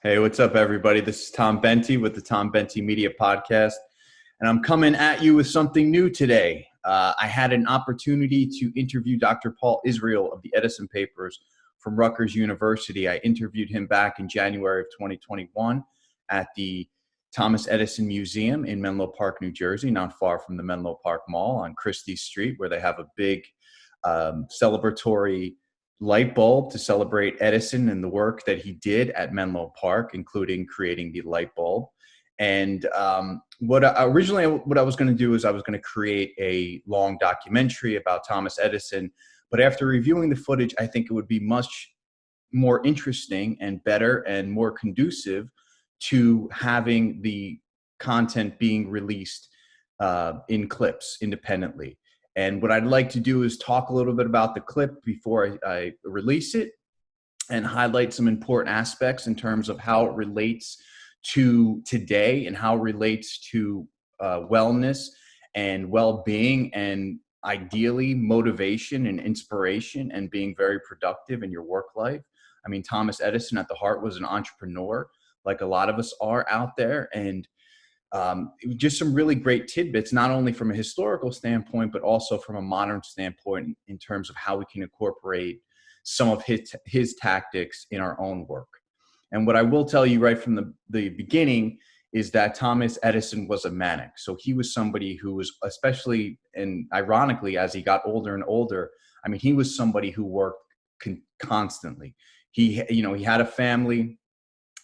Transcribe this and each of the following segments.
Hey, what's up, everybody? This is Tom Bentey with the Tom Bentey Media Podcast, and I'm coming at you with something new today. I had an opportunity to interview Dr. Paul Israel of the Edison Papers from Rutgers University. I interviewed him back in January of 2021 at the Thomas Edison Museum in Menlo Park, New Jersey, not far from the Menlo Park Mall on Christie Street, where they have a big celebratory light bulb to celebrate Edison and the work that he did at Menlo Park, including creating the light bulb. And what I was going to do is I was going to create a long documentary about Thomas Edison. But after reviewing the footage, I think it would be much more interesting and better and more conducive to having the content being released in clips independently. And what I'd like to do is talk a little bit about the clip before I release it and highlight some important aspects in terms of how it relates to today and how it relates to wellness and well-being and ideally motivation and inspiration and being very productive in your work life. I mean, Thomas Edison at the heart was an entrepreneur, like a lot of us are out there. And just some really great tidbits, not only from a historical standpoint, but also from a modern standpoint in terms of how we can incorporate some of his tactics in our own work. And what I will tell you right from the beginning is that Thomas Edison was a manic. So he was somebody who was, especially and ironically, as he got older and older, I mean, he was somebody who worked constantly. He had a family.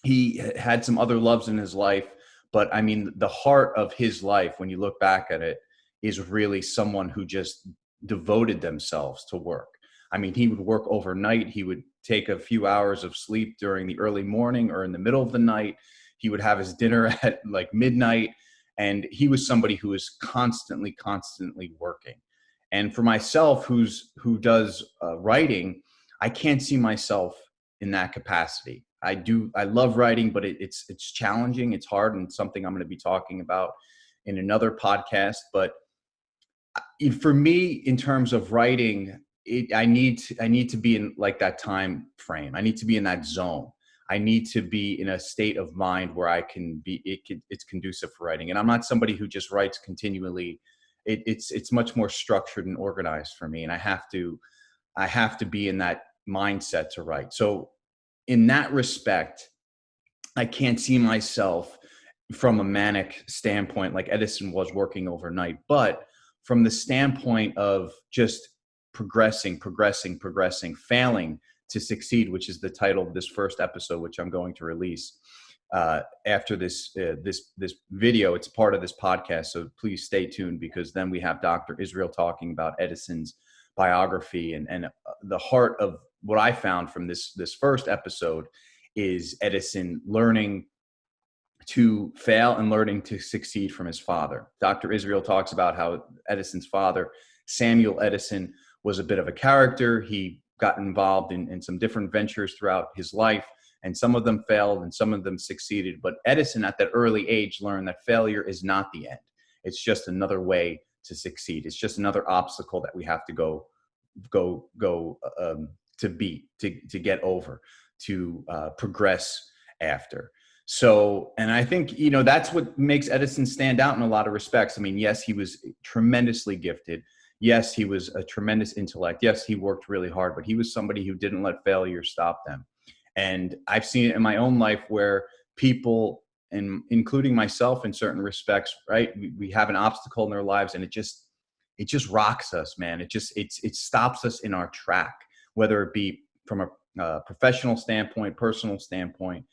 He had some other loves in his life. But I mean, the heart of his life, when you look back at it, is really someone who just devoted themselves to work. I mean, he would work overnight. He would take a few hours of sleep during the early morning or in the middle of the night. He would have his dinner at like midnight. And he was somebody who was constantly working. And for myself, who does writing, I can't see myself in that capacity. I love writing, but it's challenging. It's hard, and something I'm going to be talking about in another podcast. But for me, in terms of writing, I need to be in like that time frame. I need to be in that zone. I need to be in a state of mind where I can be. It's conducive for writing, and I'm not somebody who just writes continually. It's much more structured and organized for me, and I have to be in that mindset to write. So in that respect, I can't see myself from a manic standpoint like Edison was working overnight, but from the standpoint of just progressing, failing to succeed, which is the title of this first episode, which I'm going to release after this video. It's part of this podcast, so please stay tuned, because then we have Dr. Israel talking about Edison's biography and the heart of what I found from this first episode is Edison learning to fail and learning to succeed from his father. Dr. Israel talks about how Edison's father, Samuel Edison, was a bit of a character. He got involved in some different ventures throughout his life, and some of them failed and some of them succeeded. But Edison at that early age learned that failure is not the end. It's just another way to succeed. It's just another obstacle that we have to go to beat, to get over, to progress after. So, and I think, that's what makes Edison stand out in a lot of respects. I mean, yes, he was tremendously gifted. Yes, he was a tremendous intellect. Yes, he worked really hard, but he was somebody who didn't let failure stop them. And I've seen it in my own life where people, and including myself in certain respects, right? We have an obstacle in their lives, and it just rocks us, man. It stops us in our track, whether it be from a professional standpoint, personal standpoint.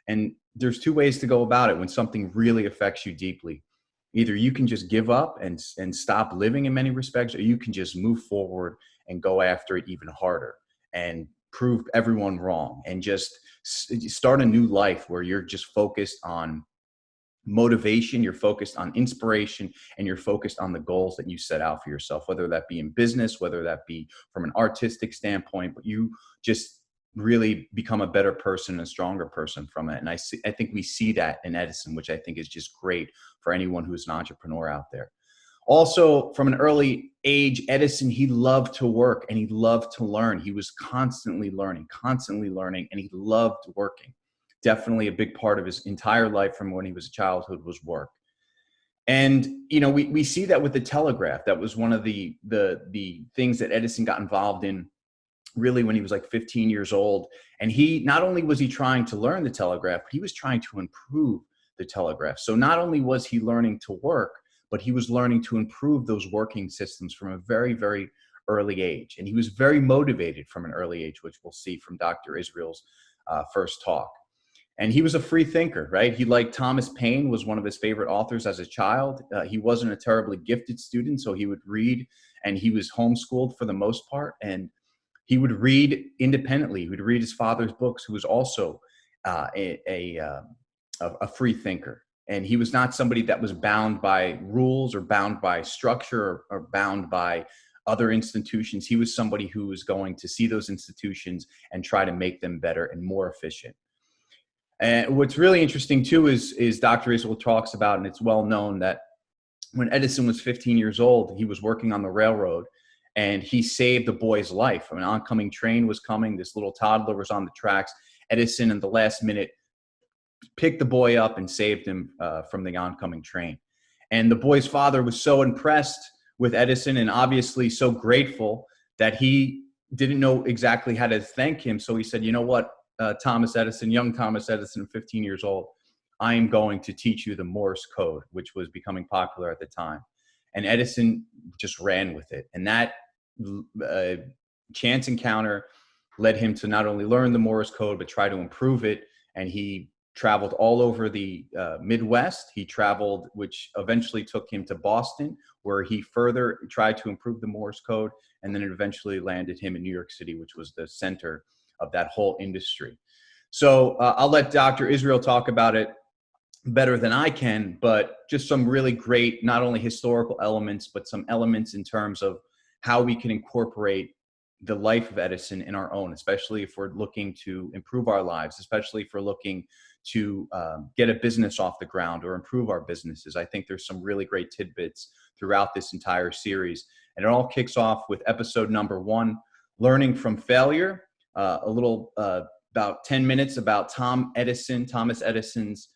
And there's two ways to go about it when something really affects you deeply. Either you can just give up and stop living in many respects, or you can just move forward and go after it even harder and prove everyone wrong and just start a new life where you're just focused on motivation, you're focused on inspiration, and you're focused on the goals that you set out for yourself, whether that be in business, whether that be from an artistic standpoint, but you just really become a better person, a stronger person from it. And I think we see that in Edison, which I think is just great for anyone who's an entrepreneur out there. Also, from an early age, Edison, he loved to work and he loved to learn. He was constantly learning, and he loved working. definitely a big part of his entire life from when he was a childhood was work. And we see that with the telegraph. That was one of the things that Edison got involved in really when he was like 15 years old. And he not only was he trying to learn the telegraph, but he was trying to improve the telegraph. So not only was he learning to work, but he was learning to improve those working systems from a very, very early age. And he was very motivated from an early age, which we'll see from Dr. Israel's first talk. And he was a free thinker, right? He liked Thomas Paine, was one of his favorite authors as a child. He wasn't a terribly gifted student, so he would read, and he was homeschooled for the most part. And he would read independently. He would read his father's books, who was also a free thinker. And he was not somebody that was bound by rules or bound by structure or bound by other institutions. He was somebody who was going to see those institutions and try to make them better and more efficient. And what's really interesting too is Dr. Israel talks about, and it's well known, that when Edison was 15 years old, he was working on the railroad and he saved a boy's life. An oncoming train was coming. This little toddler was on the tracks. Edison, in the last minute, picked the boy up and saved him from the oncoming train. And the boy's father was so impressed with Edison and obviously so grateful that he didn't know exactly how to thank him. So he said, you know what, Thomas Edison, young Thomas Edison, 15 years old, I am going to teach you the Morse code, which was becoming popular at the time. And Edison just ran with it. And that chance encounter led him to not only learn the Morse code, but try to improve it. And he traveled all over the Midwest. He traveled, which eventually took him to Boston, where he further tried to improve the Morse code. And then it eventually landed him in New York City, which was the center of that whole industry. So I'll let Dr. Israel talk about it better than I can, but just some really great, not only historical elements, but some elements in terms of how we can incorporate the life of Edison in our own, especially if we're looking to improve our lives, especially if we're looking to get a business off the ground or improve our businesses. I think there's some really great tidbits throughout this entire series. And it all kicks off with episode number 1, Learning from Failure, a little about 10 minutes about Thomas Edison's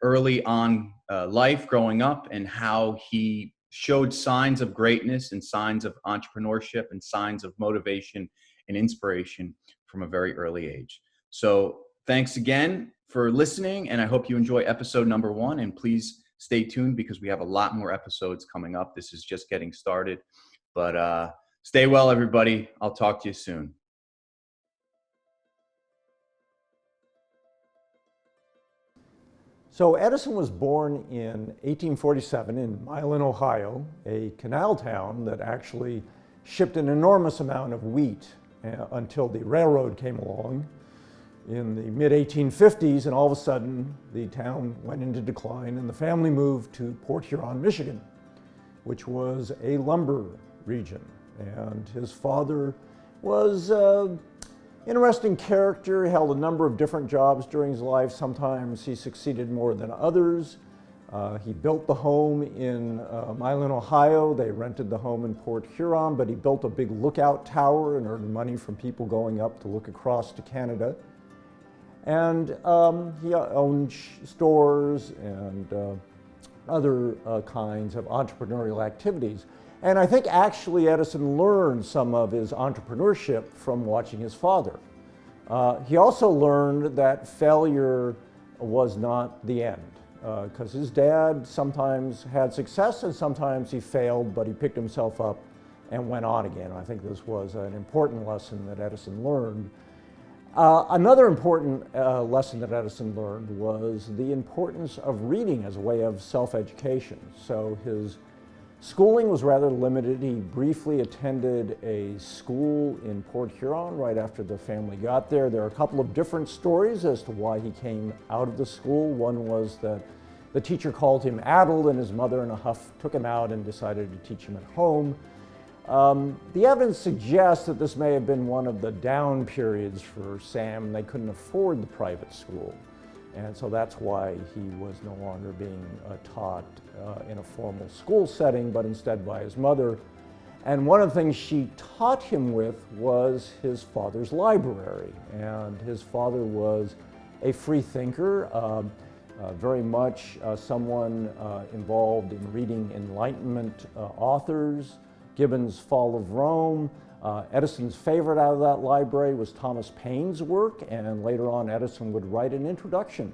early on life growing up and how he showed signs of greatness and signs of entrepreneurship and signs of motivation and inspiration from a very early age. So thanks again for listening, and I hope you enjoy episode number 1, and please stay tuned because we have a lot more episodes coming up. This is just getting started, but stay well, everybody. I'll talk to you soon. So Edison was born in 1847 in Milan, Ohio, a canal town that actually shipped an enormous amount of wheat until the railroad came along in the mid-1850s, and all of a sudden the town went into decline and the family moved to Port Huron, Michigan, which was a lumber region. And his father was interesting character. He held a number of different jobs during his life. Sometimes he succeeded more than others. He built the home in Milan, Ohio. They rented the home in Port Huron, but he built a big lookout tower and earned money from people going up to look across to Canada. And he owned stores and other kinds of entrepreneurial activities. And I think actually Edison learned some of his entrepreneurship from watching his father. He also learned that failure was not the end, because his dad sometimes had success and sometimes he failed, but he picked himself up and went on again. I think this was an important lesson that Edison learned. Another important lesson that Edison learned was the importance of reading as a way of self-education. So his schooling was rather limited. He briefly attended a school in Port Huron right after the family got there. There are a couple of different stories as to why he came out of the school. One was that the teacher called him addled and his mother in a huff took him out and decided to teach him at home. The evidence suggests that this may have been one of the down periods for Sam. They couldn't afford the private school. And so that's why he was no longer being taught in a formal school setting, but instead by his mother. And one of the things she taught him with was his father's library. And his father was a free thinker, very much someone involved in reading Enlightenment authors, Gibbon's Fall of Rome. Edison's favorite out of that library was Thomas Paine's work, and later on Edison would write an introduction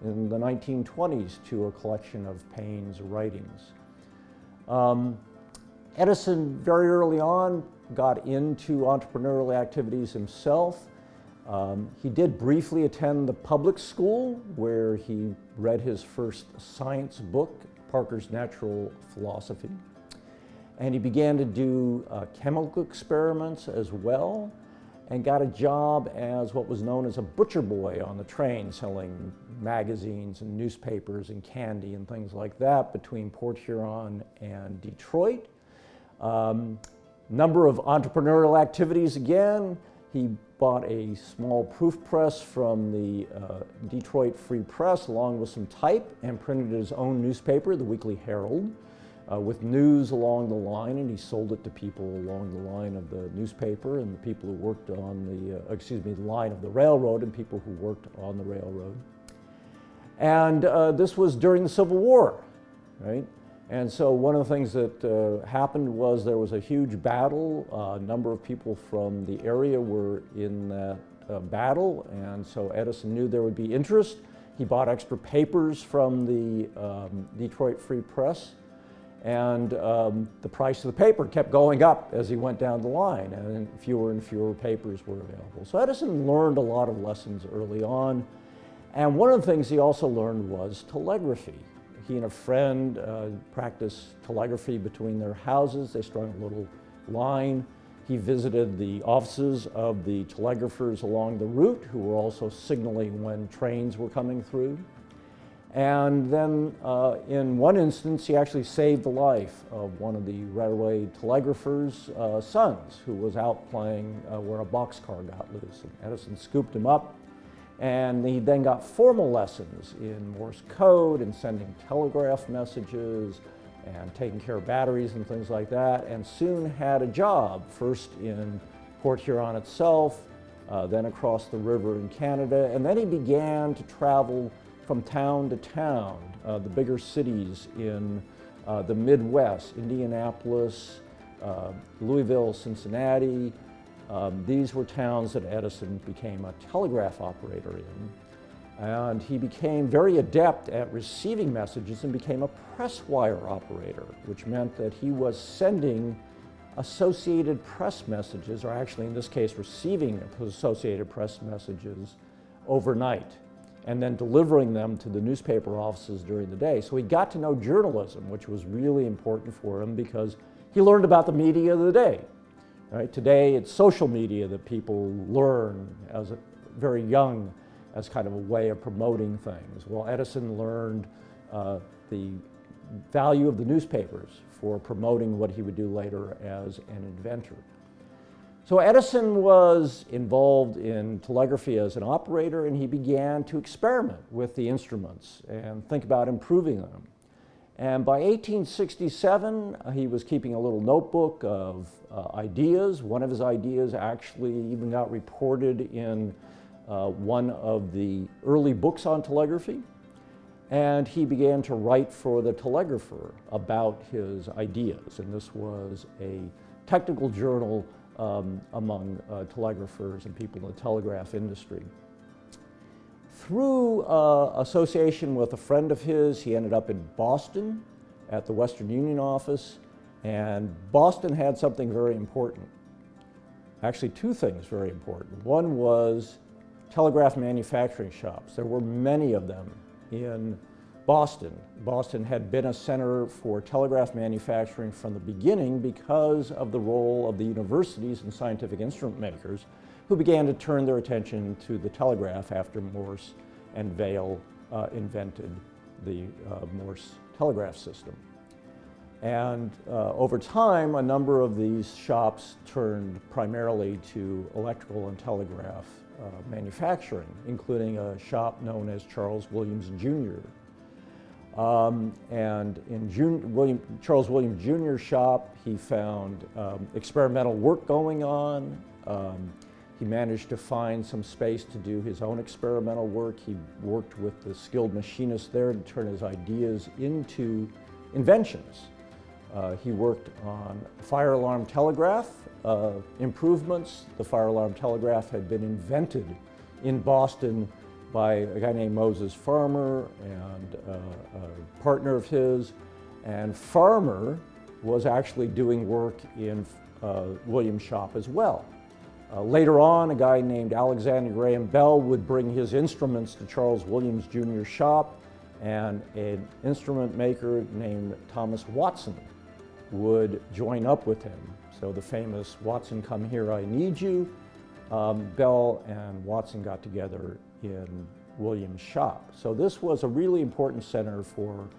in the 1920s to a collection of Paine's writings. Edison very early on got into entrepreneurial activities himself. He did briefly attend the public school where he read his first science book, Parker's Natural Philosophy. And he began to do chemical experiments as well, and got a job as what was known as a butcher boy on the train, selling magazines and newspapers and candy and things like that between Port Huron and Detroit. Number of entrepreneurial activities again. He bought a small proof press from the Detroit Free Press along with some type and printed his own newspaper, the Weekly Herald, with news along the line, and he sold it to people along the line of the newspaper and the people who worked on the, the line of the railroad and people who worked on the railroad. And this was during the Civil War, right? And so one of the things that happened was there was a huge battle. A number of people from the area were in that battle, and so Edison knew there would be interest. He bought extra papers from the Detroit Free Press, and the price of the paper kept going up as he went down the line, and fewer papers were available. So Edison learned a lot of lessons early on, and one of the things he also learned was telegraphy. He and a friend practiced telegraphy between their houses. They strung a little line. He visited the offices of the telegraphers along the route who were also signaling when trains were coming through. And then in one instance, he actually saved the life of one of the railway telegrapher's sons who was out playing where a boxcar got loose. And Edison scooped him up. And he then got formal lessons in Morse code and sending telegraph messages and taking care of batteries and things like that, and soon had a job, first in Port Huron itself, then across the river in Canada, and then he began to travel from town to town, the bigger cities in the Midwest, Indianapolis, Louisville, Cincinnati. These were towns that Edison became a telegraph operator in. And he became very adept at receiving messages and became a press wire operator, which meant that he was sending Associated Press messages, or actually in this case receiving Associated Press messages overnight, and then delivering them to the newspaper offices during the day. So he got to know journalism, which was really important for him because he learned about the media of the day. Right? Today, it's social media that people learn as very young as kind of a way of promoting things. Well, Edison learned the value of the newspapers for promoting what he would do later as an inventor. So Edison was involved in telegraphy as an operator, and he began to experiment with the instruments and think about improving them. And by 1867, he was keeping a little notebook of ideas. One of his ideas actually even got reported in one of the early books on telegraphy. And he began to write for the Telegrapher about his ideas. And this was a technical journal among telegraphers and people in the telegraph industry. Through association with a friend of his, he ended up in Boston at the Western Union office, and Boston had something very important. Actually, two things very important. One was telegraph manufacturing shops. There were many of them in Boston. Boston had been a center for telegraph manufacturing from the beginning because of the role of the universities and scientific instrument makers who began to turn their attention to the telegraph after Morse and Vail invented the Morse telegraph system. And over time, a number of these shops turned primarily to electrical and telegraph manufacturing, including a shop known as Charles Williams Jr. And in Charles Williams Jr.'s shop, he found experimental work going on. He managed to find some space to do his own experimental work. He worked with the skilled machinists there to turn his ideas into inventions. He worked on fire alarm telegraph improvements. The fire alarm telegraph had been invented in Boston by a guy named Moses Farmer and a partner of his. And Farmer was actually doing work in Williams' shop as well. Later on, a guy named Alexander Graham Bell would bring his instruments to Charles Williams Jr.'s shop, and an instrument maker named Thomas Watson would join up with him. So the famous "Watson, come here, I need you." Bell and Watson got together in Williams' shop. So this was a really important center for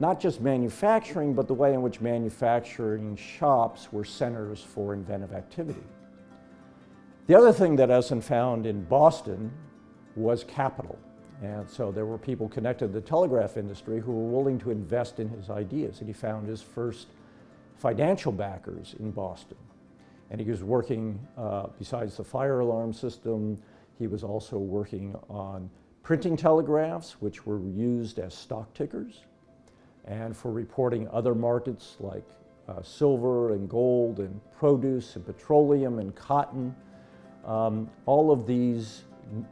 not just manufacturing, but the way in which manufacturing shops were centers for inventive activity. The other thing that Edison found in Boston was capital. And so there were people connected to the telegraph industry who were willing to invest in his ideas. And he found his first financial backers in Boston. And he was working, besides the fire alarm system, he was also working on printing telegraphs, which were used as stock tickers, and for reporting other markets like silver and gold and produce and petroleum and cotton. All of these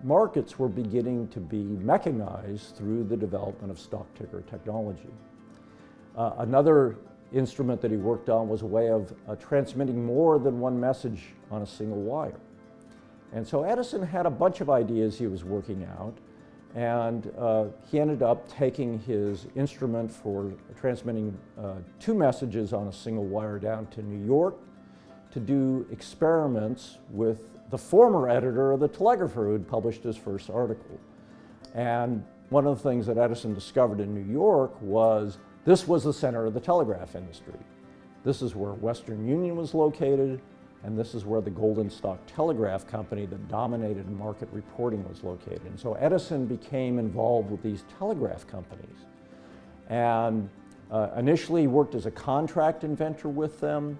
markets were beginning to be mechanized through the development of stock ticker technology. Another instrument that he worked on was a way of transmitting more than one message on a single wire. And so Edison had a bunch of ideas he was working out, and he ended up taking his instrument for transmitting 2 messages on a single wire down to New York to do experiments with the former editor of the Telegraphy, who had published his first article. And one of the things that Edison discovered in New York was this was the center of the telegraph industry. This is where Western Union was located, and this is where the Golden Stock Telegraph Company that dominated market reporting was located. And so Edison became involved with these telegraph companies. And initially worked as a contract inventor with them,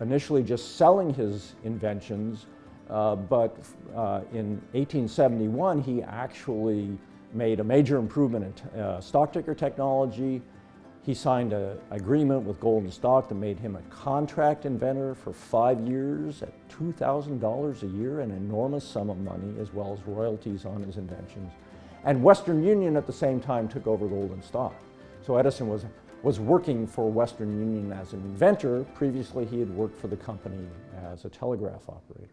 initially just selling his inventions, but in 1871 he actually made a major improvement in stock ticker technology. He signed an agreement with Golden Stock that made him a contract inventor for 5 years at $2,000 a year, an enormous sum of money, as well as royalties on his inventions. And Western Union at the same time took over Golden Stock. So Edison was working for Western Union as an inventor. Previously he had worked for the company as a telegraph operator.